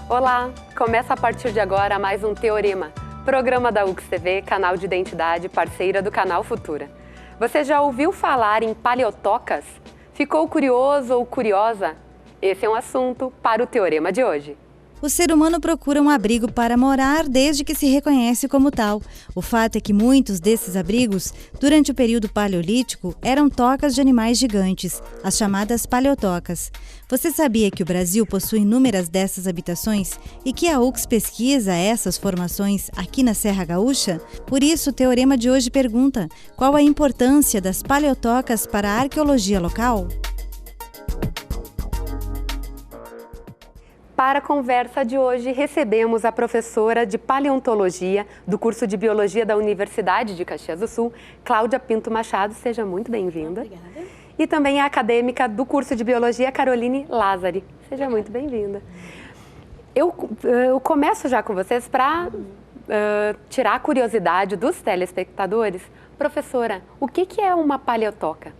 Olá! Começa a partir de agora mais um Teorema, programa da UX-TV, canal de identidade, parceira do canal Futura. Você já ouviu falar em paleotocas? Ficou curioso ou curiosa? Esse é um assunto para o Teorema de hoje. O ser humano procura um abrigo para morar desde que se reconhece como tal. O fato é que muitos desses abrigos, durante o período paleolítico, eram tocas de animais gigantes, as chamadas paleotocas. Você sabia que o Brasil possui inúmeras dessas habitações e que a UX pesquisa essas formações aqui na Serra Gaúcha? Por isso, o Teorema de hoje pergunta: qual a importância das paleotocas para a arqueologia local? Para a conversa de hoje, recebemos a professora de Paleontologia do curso de Biologia da Universidade de Caxias do Sul, Cláudia Pinto Machado. Seja muito bem-vinda. Obrigada. E também a acadêmica do curso de Biologia, Caroline Lázari. Seja muito bem-vinda. Eu começo já com vocês para tirar a curiosidade dos telespectadores. Professora, o que é uma paleotoca?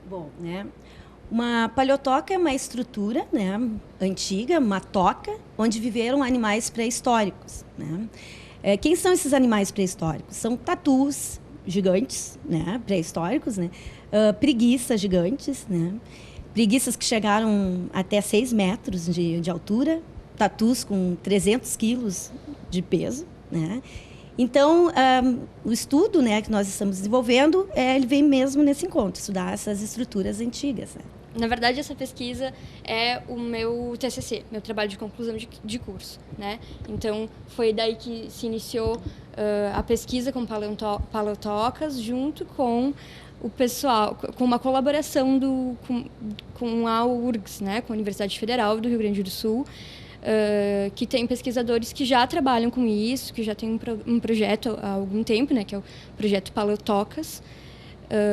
Bom, uma paleotoca é uma estrutura, antiga, uma toca, onde viveram animais pré-históricos. Quem são esses animais pré-históricos? São tatus gigantes, pré-históricos, preguiças gigantes, preguiças que chegaram até 6 metros de altura, tatus com 300 quilos de peso. Então, o estudo que nós estamos desenvolvendo, ele vem mesmo nesse encontro, estudar essas estruturas antigas. Na verdade, essa pesquisa é o meu TCC, meu trabalho de conclusão de curso. Então, foi daí que se iniciou a pesquisa com paleotocas, junto com o pessoal, com uma colaboração com a URGS, com a Universidade Federal do Rio Grande do Sul, que tem pesquisadores que já trabalham com isso, que já tem um projeto há algum tempo, que é o projeto Paleotocas,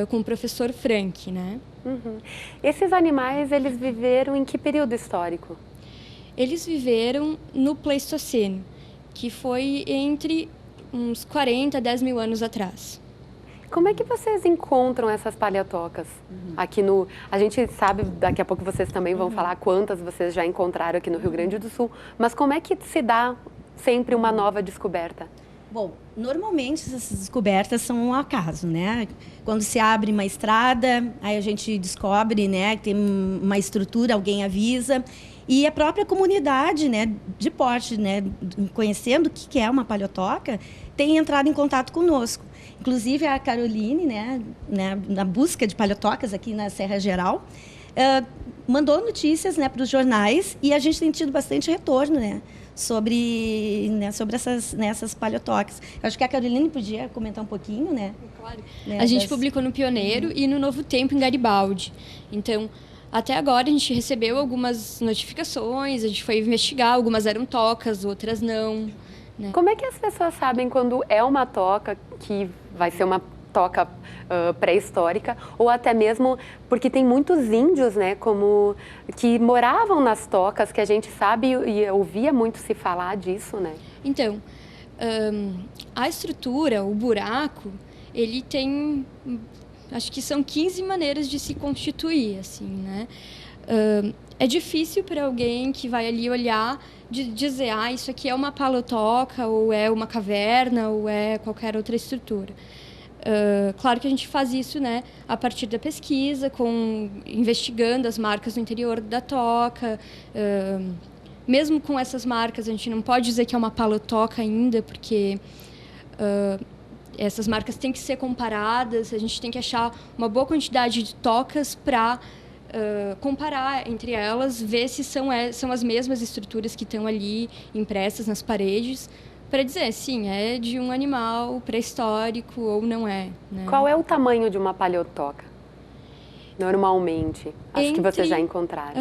com o professor Frank, Uhum. Esses animais, eles viveram em que período histórico? Eles viveram no Pleistoceno, que foi entre uns 40 a 10 mil anos atrás. Como é que vocês encontram essas paleotocas? Aqui a gente sabe, daqui a pouco vocês também vão falar quantas vocês já encontraram aqui no Rio Grande do Sul, mas como é que se dá sempre uma nova descoberta? Bom, normalmente essas descobertas são um acaso, Quando se abre uma estrada, aí a gente descobre, que tem uma estrutura, alguém avisa. E a própria comunidade, de porte, conhecendo o que é uma paleotoca, tem entrado em contato conosco. Inclusive a Caroline, na busca de paleotocas aqui na Serra Geral, mandou notícias para os jornais e a gente tem tido bastante retorno, sobre essas paleotocas. Eu acho que a Caroline podia comentar um pouquinho, Claro. A gente publicou no Pioneiro e no Novo Tempo, em Garibaldi. Então, até agora a gente recebeu algumas notificações, a gente foi investigar, algumas eram tocas, outras não. Como é que as pessoas sabem quando é uma toca que vai ser uma toca pré-histórica, ou até mesmo porque tem muitos índios, como que moravam nas tocas, que a gente sabe e ouvia muito se falar disso, Então, a estrutura, o buraco, ele tem, acho que são 15 maneiras de se constituir, assim, é difícil para alguém que vai ali olhar de dizer, isso aqui é uma paleotoca, ou é uma caverna, ou é qualquer outra estrutura. Claro que a gente faz isso, a partir da pesquisa, investigando as marcas no interior da toca. Mesmo com essas marcas, a gente não pode dizer que é uma paleotoca ainda, porque essas marcas têm que ser comparadas, a gente tem que achar uma boa quantidade de tocas para comparar entre elas, ver se são as mesmas estruturas que estão ali impressas nas paredes, para dizer, sim, é de um animal pré-histórico ou não é. Qual é o tamanho de uma paleotoca, normalmente? Acho que vocês já encontraram.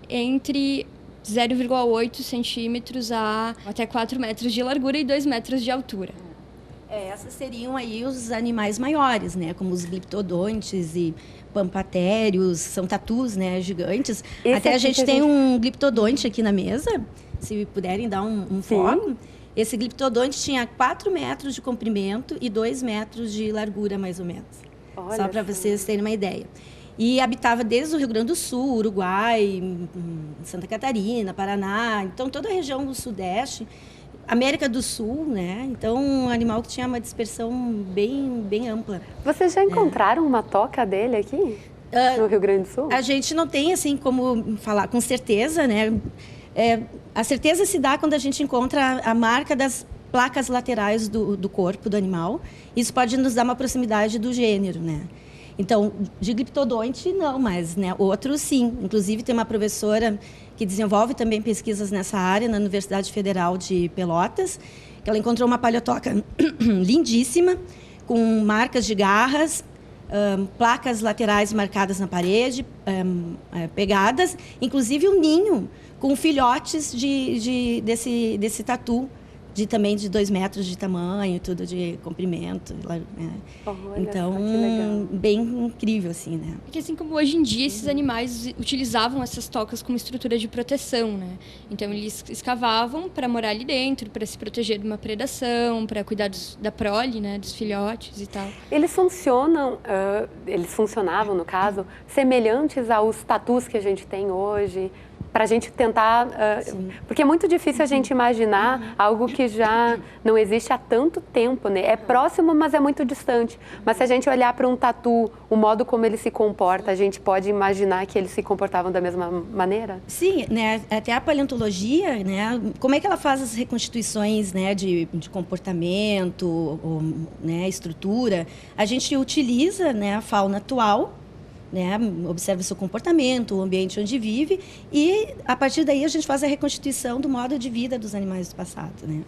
Entre 0,8 centímetros até 4 metros de largura e 2 metros de altura. Essas seriam aí os animais maiores, como os gliptodontes e pampatérios, são tatus, né, gigantes. Esse Até a aqui gente que a tem gente- um gliptodonte aqui na mesa, se puderem dar um foco. Esse gliptodonte tinha 4 metros de comprimento e 2 metros de largura, mais ou menos. Olha Só para vocês terem uma ideia. E habitava desde o Rio Grande do Sul, Uruguai, Santa Catarina, Paraná, então toda a região do Sudeste, América do Sul, né? Então, um animal que tinha uma dispersão bem ampla. Vocês já encontraram uma toca dele aqui? No Rio Grande do Sul? A gente não tem, assim, como falar com certeza, né? A certeza se dá quando a gente encontra a marca das placas laterais do corpo do animal. Isso pode nos dar uma proximidade do gênero, né? Então, de gliptodonte, não, mas né, outros sim. Inclusive, tem uma professora que desenvolve também pesquisas nessa área, na Universidade Federal de Pelotas, que ela encontrou uma palhotoca lindíssima, com marcas de garras, placas laterais marcadas na parede, pegadas, inclusive um ninho com filhotes desse tatu, também de 2 metros de tamanho, tudo de comprimento. Né? Então, bem incrível, assim, né? Porque assim como hoje em dia esses animais utilizavam essas tocas como estrutura de proteção, né? Então eles escavavam para morar ali dentro, para se proteger de uma predação, para cuidar da prole, né? Dos filhotes e tal. Eles funcionavam, no caso, semelhantes aos tatus que a gente tem hoje, para a gente tentar... porque é muito difícil a gente imaginar algo que já não existe há tanto tempo, né? É próximo, mas é muito distante. Mas se a gente olhar para um tatu, o modo como ele se comporta, a gente pode imaginar que eles se comportavam da mesma maneira? Sim, né? Até a paleontologia, né? Como é que ela faz as reconstituições, né? de comportamento, né? Estrutura. A gente utiliza, né? A fauna atual, né, observa o seu comportamento, o ambiente onde vive e, a partir daí, a gente faz a reconstituição do modo de vida dos animais do passado. Né?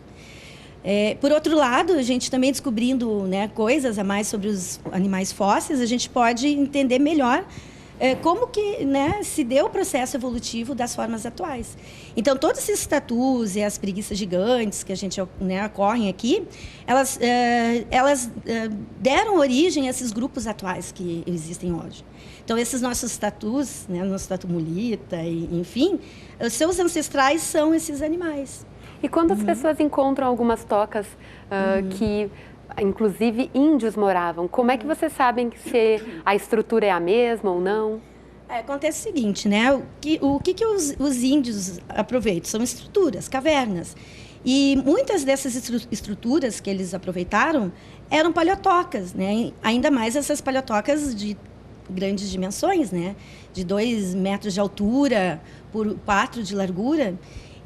Por outro lado, a gente também descobrindo, né, coisas a mais sobre os animais fósseis, a gente pode entender melhor como que, né, se deu o processo evolutivo das formas atuais. Então, todos esses tatus e as preguiças gigantes que a gente, né, ocorrem aqui, elas deram origem a esses grupos atuais que existem hoje. Então, esses nossos tatus, né, nosso tatu mulita, enfim, os seus ancestrais são esses animais. E quando as pessoas encontram algumas tocas que, inclusive, índios moravam, como é que vocês sabem se a estrutura é a mesma ou não? Acontece o seguinte, né? O que os índios aproveitam? São estruturas, cavernas. E muitas dessas estruturas que eles aproveitaram eram paleotocas, né? Ainda mais essas paleotocas de grandes dimensões, né? De 2 metros de altura por 4 de largura.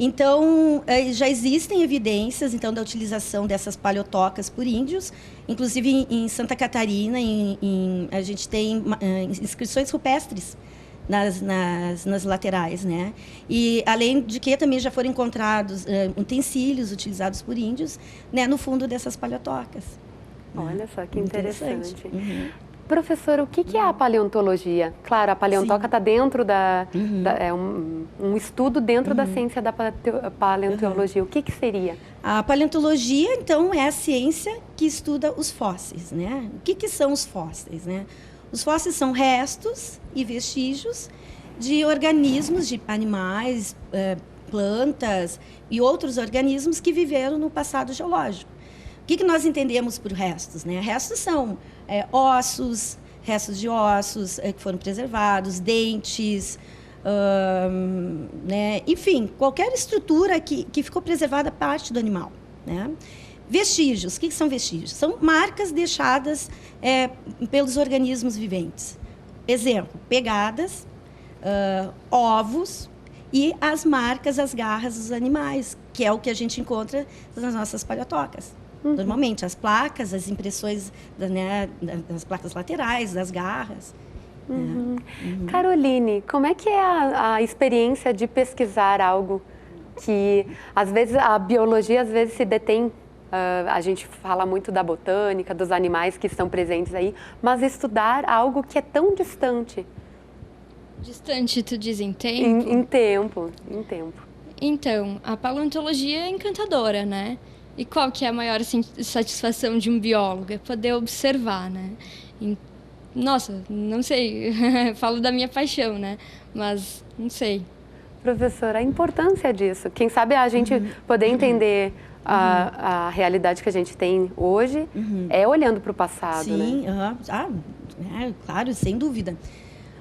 Então, já existem evidências então, da utilização dessas paleotocas por índios. Inclusive, em Santa Catarina, a gente tem inscrições rupestres nas laterais. Né? E, além de que, também já foram encontrados utensílios utilizados por índios, né, no fundo dessas paleotocas. Olha só que interessante. Professor, o que é a paleontologia? Claro, a paleontoca está dentro é um estudo dentro da ciência da paleontologia. O que seria? A paleontologia, então, é a ciência que estuda os fósseis, né? O que são os fósseis, né? Os fósseis são restos e vestígios de organismos, de animais, plantas e outros organismos que viveram no passado geológico. O que nós entendemos por restos, né? Restos são ossos, restos de ossos que foram preservados, dentes, né? Enfim, qualquer estrutura que ficou preservada parte do animal. Né? Vestígios, o que são vestígios? São marcas deixadas pelos organismos viventes. Exemplo, pegadas, ovos e as marcas, as garras dos animais, que é o que a gente encontra nas nossas paleotocas. Normalmente, as placas, as impressões das placas laterais, das garras. Caroline, como é que é a experiência de pesquisar algo que, às vezes, a biologia às vezes se detém, a gente fala muito da botânica, dos animais que estão presentes aí, mas estudar algo que é tão distante? Distante, tu diz em tempo? Em tempo. Então, a paleontologia é encantadora, né? E qual que é a maior satisfação de um biólogo? É poder observar, né? nossa, não sei, falo da minha paixão, né? Mas não sei. Professora, a importância disso. Quem sabe a gente poder entender a realidade que a gente tem hoje é olhando para o passado, Sim, né? claro, sem dúvida.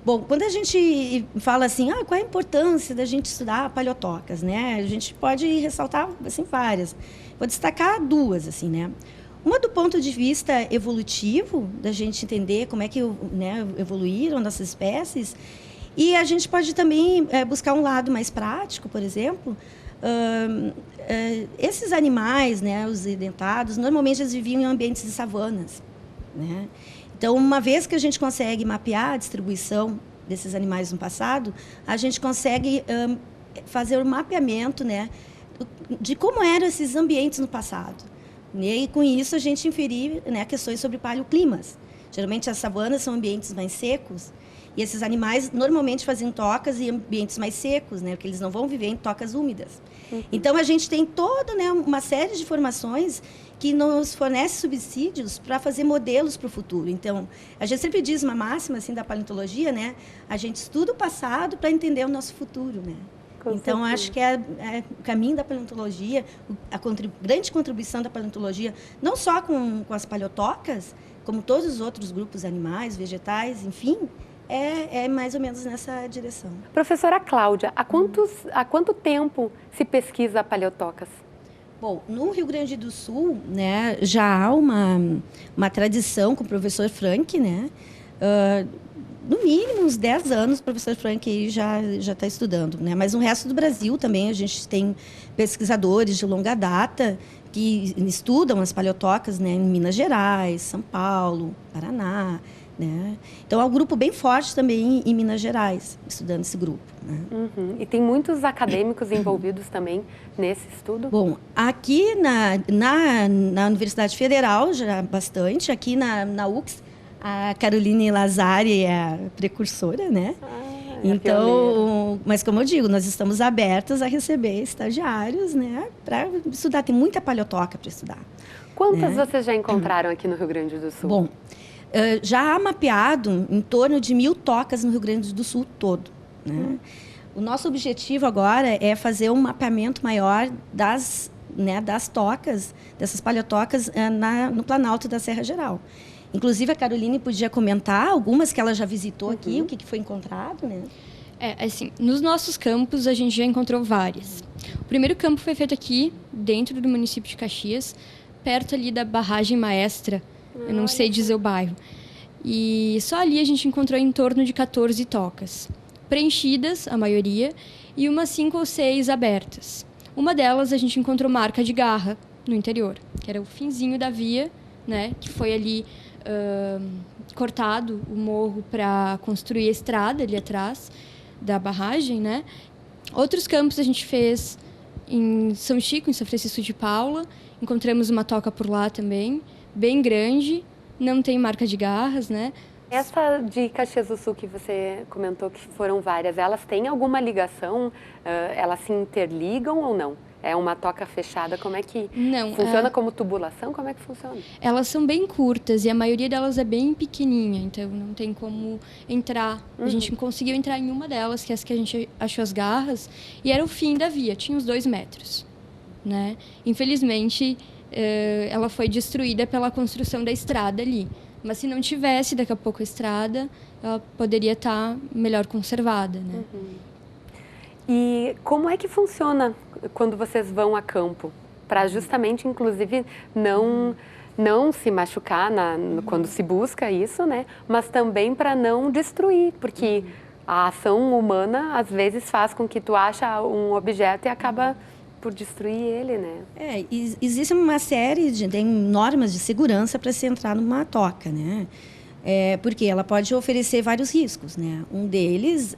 Bom, quando a gente fala assim, qual é a importância da gente estudar paleotocas, né? A gente pode ressaltar assim várias. Vou destacar duas, assim, né? Uma do ponto de vista evolutivo, da gente entender como é que, né, evoluíram nossas espécies. E a gente pode também buscar um lado mais prático, por exemplo. Esses animais, né, os edentados, normalmente eles viviam em ambientes de savanas, né? Então, uma vez que a gente consegue mapear a distribuição desses animais no passado, a gente consegue fazer o mapeamento, né, de como eram esses ambientes no passado. E com isso a gente inferir, né, questões sobre paleoclimas. Geralmente as savanas são ambientes mais secos e esses animais normalmente fazem tocas em ambientes mais secos, né, porque eles não vão viver em tocas úmidas. Então a gente tem toda, né, uma série de informações que nos fornece subsídios para fazer modelos para o futuro. Então, a gente sempre diz uma máxima assim da paleontologia, né? A gente estuda o passado para entender o nosso futuro, né? Então, acho que é o caminho da paleontologia, grande contribuição da paleontologia, não só com as paleotocas, como todos os outros grupos animais, vegetais, enfim, é mais ou menos nessa direção. Professora Cláudia, há quanto tempo se pesquisa paleotocas? Bom, no Rio Grande do Sul, né, já há uma tradição com o professor Frank, né? No mínimo uns 10 anos o professor Frank aí já está estudando, né? Mas no resto do Brasil também a gente tem pesquisadores de longa data que estudam as paleotocas, né, em Minas Gerais, São Paulo, Paraná, né? Então, é um grupo bem forte também em Minas Gerais, estudando esse grupo, né? E tem muitos acadêmicos envolvidos também nesse estudo? Bom, aqui na Universidade Federal, já bastante. Aqui na UX, a Caroline Lazari é a precursora, né? Então, mas como eu digo, nós estamos abertas a receber estagiários, né, para estudar. Tem muita paleotoca para estudar. Quantas vocês já encontraram aqui no Rio Grande do Sul? Bom, já há mapeado em torno de 1.000 tocas no Rio Grande do Sul todo, né? O nosso objetivo agora é fazer um mapeamento maior das tocas, dessas paleotocas, no Planalto da Serra Geral. Inclusive, a Caroline podia comentar algumas que ela já visitou aqui, o que foi encontrado, né? Assim, nos nossos campos a gente já encontrou várias. O primeiro campo foi feito aqui, dentro do município de Caxias, perto ali da barragem Maestra, eu não sei dizer o bairro. E só ali a gente encontrou em torno de 14 tocas, preenchidas, a maioria, e umas 5 ou 6 abertas. Uma delas a gente encontrou marca de garra no interior, que era o finzinho da via, né, que foi ali cortado o morro para construir a estrada ali atrás da barragem, né? Outros campos a gente fez em São Chico, em São Francisco de Paula. Encontramos uma toca por lá também, bem grande, não tem marca de garras, né? Essa de Caxias do Sul que você comentou que foram várias, elas têm alguma ligação? Elas se interligam ou não? É uma toca fechada? Como é que funciona como tubulação? Como é que funciona? Elas são bem curtas e a maioria delas é bem pequenininha, então não tem como entrar. A gente conseguiu entrar em uma delas, que é essa que a gente achou as garras, e era o fim da via, tinha uns 2 metros, né? Infelizmente, ela foi destruída pela construção da estrada ali. Mas se não tivesse, daqui a pouco, a estrada, ela poderia estar melhor conservada, né? E como é que funciona quando vocês vão a campo? Para justamente, inclusive, não se machucar quando se busca isso, né? Mas também para não destruir, porque a ação humana, às vezes, faz com que tu acha um objeto e acaba por destruir ele, né? Existe uma série tem normas de segurança para se entrar numa toca, né? Porque ela pode oferecer vários riscos, né? Um deles,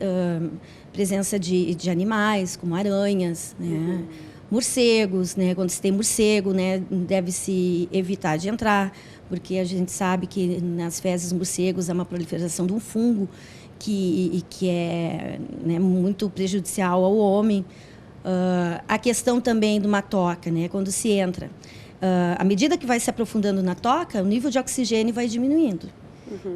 presença de animais, como aranhas, né? Morcegos, né? Quando se tem morcego, né, deve-se evitar de entrar, porque a gente sabe que nas fezes morcegos há uma proliferação de um fungo que é, né, muito prejudicial ao homem. A questão também de uma toca, né? Quando se entra, à medida que vai se aprofundando na toca, o nível de oxigênio vai diminuindo.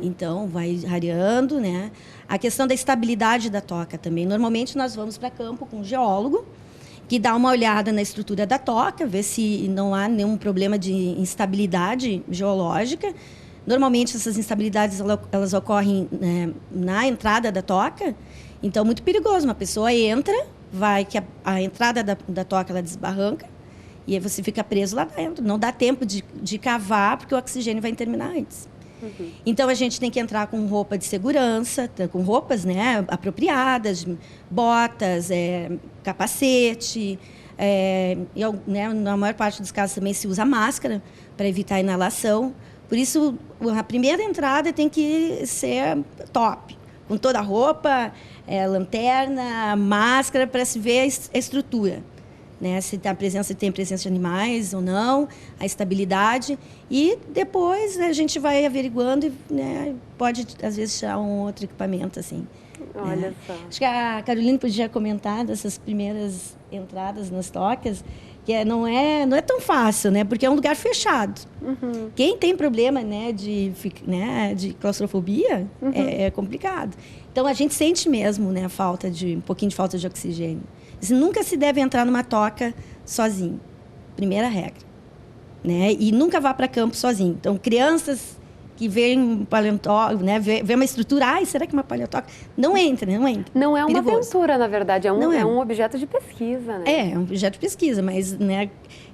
Então, vai rareando, né? A questão da estabilidade da toca também. Normalmente, nós vamos para campo com um geólogo, que dá uma olhada na estrutura da toca, vê se não há nenhum problema de instabilidade geológica. Normalmente, essas instabilidades elas ocorrem, né, na entrada da toca. Então, muito perigoso. Uma pessoa entra, vai que a entrada da toca ela desbarranca, e aí você fica preso lá dentro. Não dá tempo de cavar, porque o oxigênio vai terminar antes. Então, a gente tem que entrar com roupa de segurança, com roupas, né, apropriadas, botas, capacete. Né, na maior parte dos casos também se usa máscara para evitar a inalação. Por isso, a primeira entrada tem que ser top, com toda a roupa, lanterna, máscara, para se ver a estrutura. Né, se tem presença de animais ou não, a estabilidade. E depois a gente vai averiguando e, né, pode, às vezes, tirar um outro equipamento, assim. Olha né? só. Acho que a Caroline podia comentar dessas primeiras entradas nas tocas, que não é tão fácil, né? Porque é um lugar fechado. Quem tem problema, né, de claustrofobia, é complicado. Então, a gente sente mesmo, né, um pouquinho de falta de oxigênio. Nunca se deve entrar numa toca sozinho. Primeira regra. Né? E nunca vá para campo sozinho. Então, crianças que veem um paleontólogo, né, vê uma estrutura, será que é uma paleontóloga? Não entra. Não é uma Perigoso. aventura, na verdade, é Não é. um objeto de pesquisa, né? É um objeto de pesquisa, mas, né,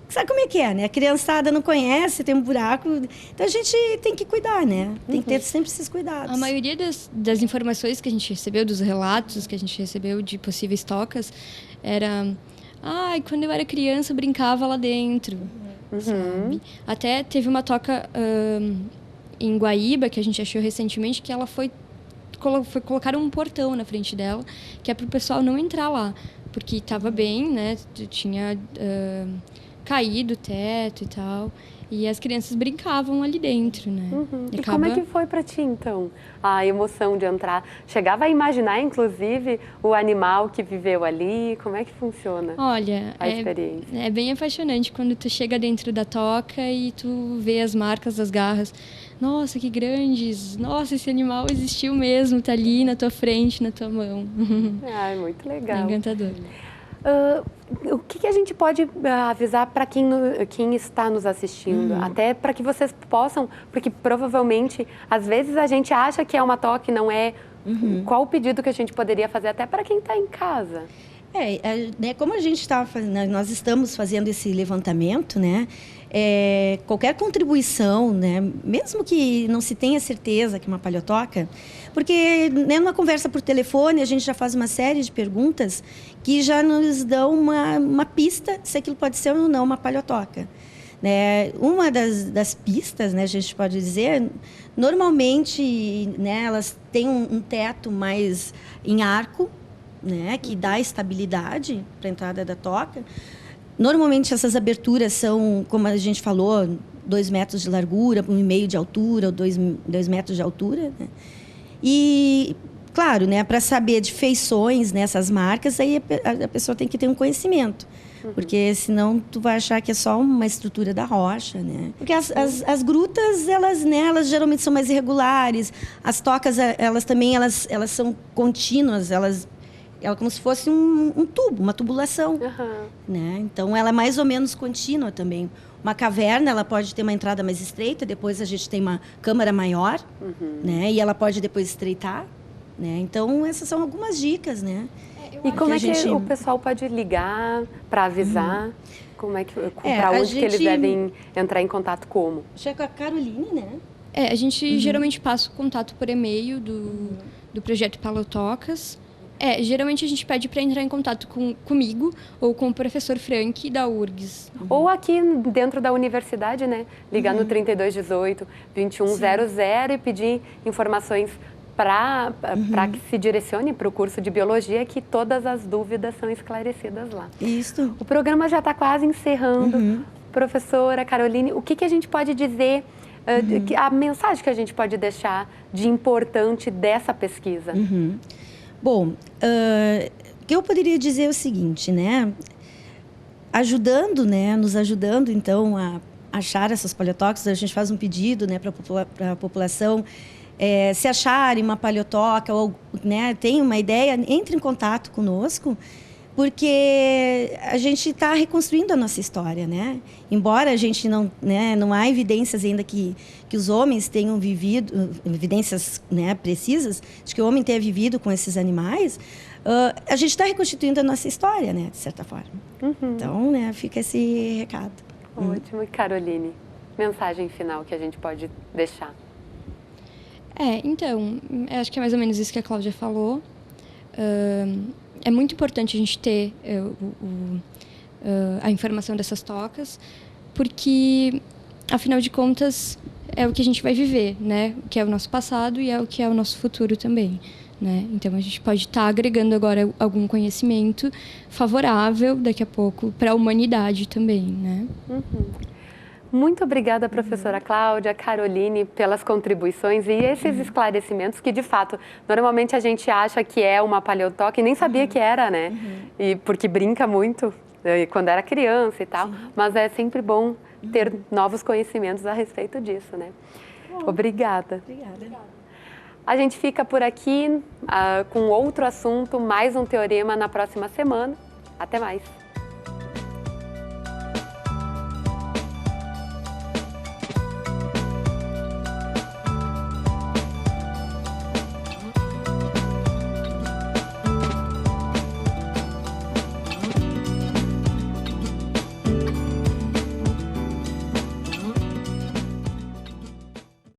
sabe como é que é, né? A criançada não conhece, tem um buraco, então a gente tem que cuidar, né? Tem que ter sempre esses cuidados. A maioria das informações que a gente recebeu, dos relatos que a gente recebeu de possíveis tocas, era... quando eu era criança, eu brincava lá dentro, sabe? Até teve uma toca em Guaíba, que a gente achou recentemente, que ela foi colocar um portão na frente dela, que é para o pessoal não entrar lá, porque estava bem, né? Tinha caído o teto e tal, e as crianças brincavam ali dentro, né? E como é que foi para ti, então, a emoção de entrar? Chegava a imaginar, inclusive, o animal que viveu ali? Como é que funciona? Olha, a experiência? É bem apaixonante quando tu chega dentro da toca e tu vê as marcas das garras. Nossa, que grandes! Nossa, esse animal existiu mesmo, tá ali na tua frente, na tua mão. É muito legal. É encantador. O que a gente pode avisar para quem está nos assistindo? Até para que vocês possam, porque provavelmente, às vezes a gente acha que é uma toca e não é. Qual o pedido que a gente poderia fazer até para quem está em casa? Né, como a gente estava fazendo, nós estamos fazendo esse levantamento, né? Qualquer contribuição, né, mesmo que não se tenha certeza que é uma paleotoca, porque, né, numa conversa por telefone a gente já faz uma série de perguntas que já nos dão uma pista se aquilo pode ser ou não uma paleotoca. Né? Uma das pistas, né, a gente pode dizer, normalmente, né, elas têm um teto mais em arco, né, que dá estabilidade para a entrada da toca. Normalmente, essas aberturas são, como a gente falou, 2 metros de largura, 1,5 de altura, ou 2 metros de altura. Né? E, claro, né, para saber de feições nessas marcas, aí a pessoa tem que ter um conhecimento. Porque senão tu vai achar que é só uma estrutura da rocha, né? Porque as grutas, elas geralmente são mais irregulares. As tocas, elas são contínuas, é como se fosse um tubo, uma tubulação. Né? Então, ela é mais ou menos contínua também. Uma caverna, ela pode ter uma entrada mais estreita, depois a gente tem uma câmara maior, né? E ela pode depois estreitar. Né? Então, essas são algumas dicas, né? E como é que o pessoal pode ligar para avisar? Como é que, para onde que eles devem entrar em contato como? Chega com a Caroline, né? A gente geralmente passa o contato por e-mail do projeto Paleotocas. Geralmente a gente pede para entrar em contato comigo ou com o professor Frank da URGS. Ou aqui dentro da universidade, né? Ligar no 3218 2100 e pedir informações para que se direcione para o curso de Biologia, que todas as dúvidas são esclarecidas lá. Isso. O programa já está quase encerrando. Professora Caroline, o que a gente pode dizer, a mensagem que a gente pode deixar de importante dessa pesquisa? Bom, o que eu poderia dizer é o seguinte, né? Nos ajudando, então, a achar essas paleotóxicas, a gente faz um pedido, né, para a população se acharem uma paleotoca ou, né, tem uma ideia, entre em contato conosco, porque a gente está reconstruindo a nossa história, né? Embora a gente não, né, não há evidências ainda que os homens tenham vivido, evidências, né, precisas de que o homem tenha vivido com esses animais, a gente está reconstituindo a nossa história, né, de certa forma. Então, né, fica esse recado. Ótimo. E Caroline, mensagem final que a gente pode deixar? Então, eu acho que é mais ou menos isso que a Cláudia falou. É muito importante a gente ter a informação dessas tocas, porque, afinal de contas, é o que a gente vai viver, né? O que é o nosso passado e é o que é o nosso futuro também, né? Então, a gente pode estar agregando agora algum conhecimento favorável, daqui a pouco, para a humanidade também, né? Muito obrigada, professora Cláudia, Caroline, pelas contribuições e esses esclarecimentos que, de fato, normalmente a gente acha que é uma paleotoca e nem sabia que era, né? E porque brinca muito quando era criança e tal, mas é sempre bom ter novos conhecimentos a respeito disso, né? Obrigada. Obrigada. A gente fica por aqui com outro assunto, mais um teorema na próxima semana. Até mais!